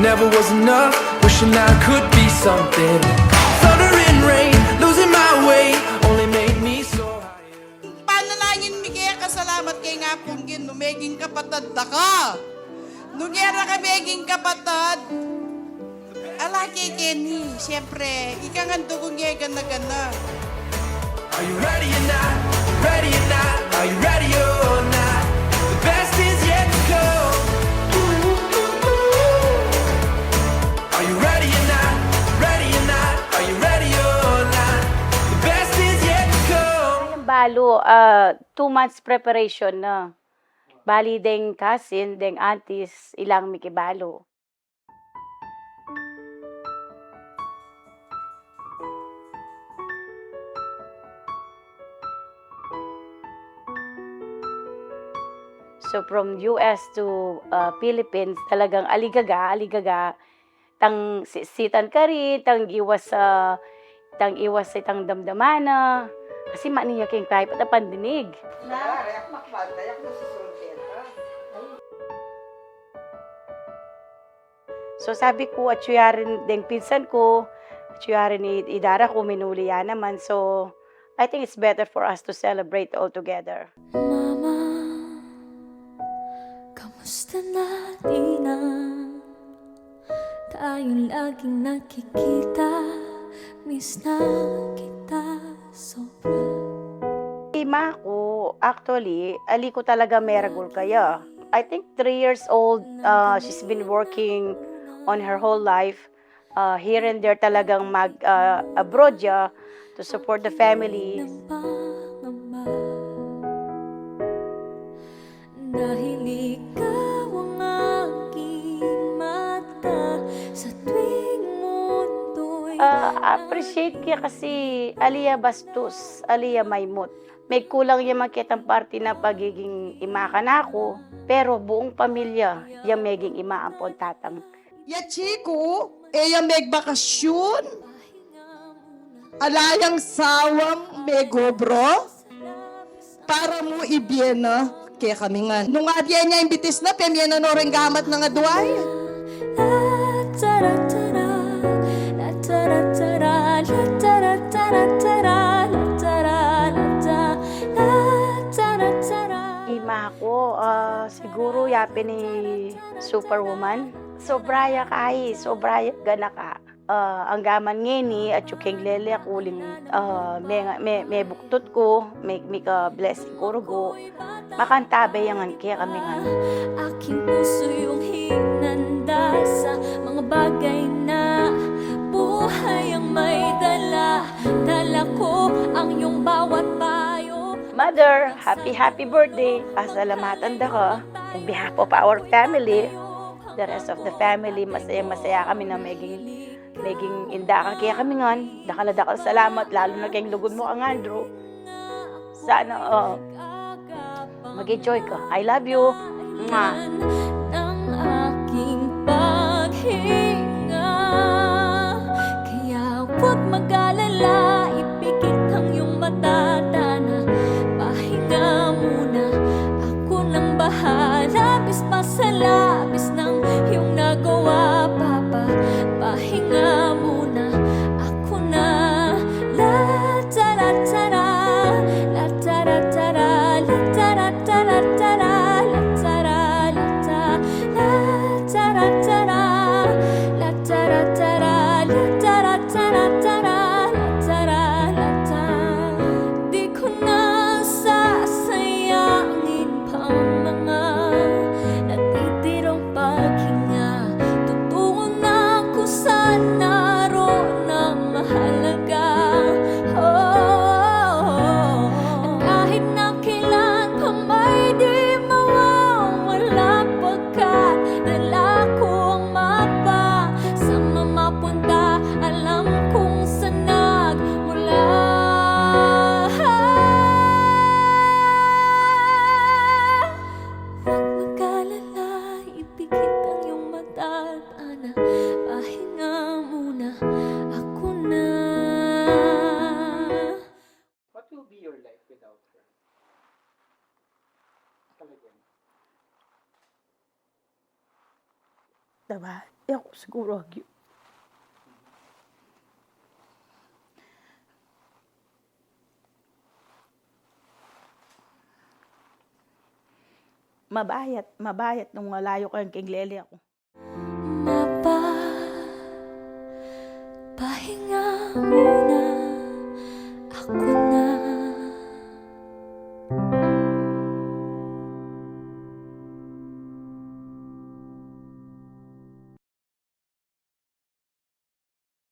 never was enough. Wishing I could be something. Thunder and rain, losing my way, only made me so higher. Panalangin mi kaya kasalamat kay nga punggin, numeging kapatad da ka. Nungera ka meging kapatad. Ala kay Kenny, siyempre, ikangando kong yegan na gana. Are you ready or not? Ready or not? Are you ready or not? The best is yet to come. Are you ready or not? Ready or not? Are you ready or not? The best is yet to come. Ang balo, 2 months preparation na. Bali deng cousin, deng aunties, ilang mikibalo. So from US to Philippines, talagang aligaga, tang sitan ka rin, tang iwas sa itang damdamana. Kasi maniya kayong kahit at pandinig. So sabi ko, at suyarin deng pinsan ko, at suyarin idara ko, minuli yan naman. So I think it's better for us to celebrate all together. Mama, kamusta na di na tayong laging nakikita, miss na kita sobra. Ima ko, actually, ali ko talaga meragul kaya. I think 3 years old, she's been working on her whole life. Here and there talagang abroad siya to support the family. Dahil ikaw ang aking mata sa tuwing mundo'y Appreciate kaya kasi aliya bastos, aliya maymut. May kulang yung makitang party na pagiging ima ka na ako, pero buong pamilya yung meging ima ang tatang. Ya chico, eya megbakasyon. Alayang sawam megobro. Para mo ibiena, kaya kami nga. Nung adya niya imbitis na, pemya na noreng gamat na nga duway. Ima ko, siguro yapin ni Superwoman. Sobraya kay, sobraya gana ka. Ang gaman ngeni at yung lele kuling may buktot ko, may ka blessing ko rugo. Makantabe yang kaya kami nga. aking puso yung hinanda sa mga bagay na buhay ang may dala. Dala ko ang iyong bawat payo. Mother, happy birthday. Pasalamatan da ka. On behalf of our family, the rest of the family, masaya kami na maging inda ka kaya kami nga. Dakal salamat, lalo na kayong lugod mo ang Andrew. Sana, mag-enjoy ka. I love you. Mwah. Ng aking paghinga, kaya huwag mag-alala, ipikit ang iyong mata, na pahinga muna, ako nang bahala, bis pa sa labis ng iyong nagawa, papa, pahinga muna, ako na, la tara tara, la tara tara, la tara tara tara, la tara la ta, la tara tara, la tara tara, la tara tara tara, la tara la ta. Di ko na sasayangin pa ang mga natitirang paghinga. Tutungo na ako sa naroon ng mahalaga. Oh, at kahit na kailan pa may di mawawala, pagkat dala ko ang mapa. Saan man mapunta, alam kung saan nagmula. Huwag mag-alala, ipikit ang iyong mata, Ana, pahinga muna, ako na. What will be your life without her? Talagang. Diba? Ako siguro, mabayat nung malayo kang kinglele ako. Pahinga mo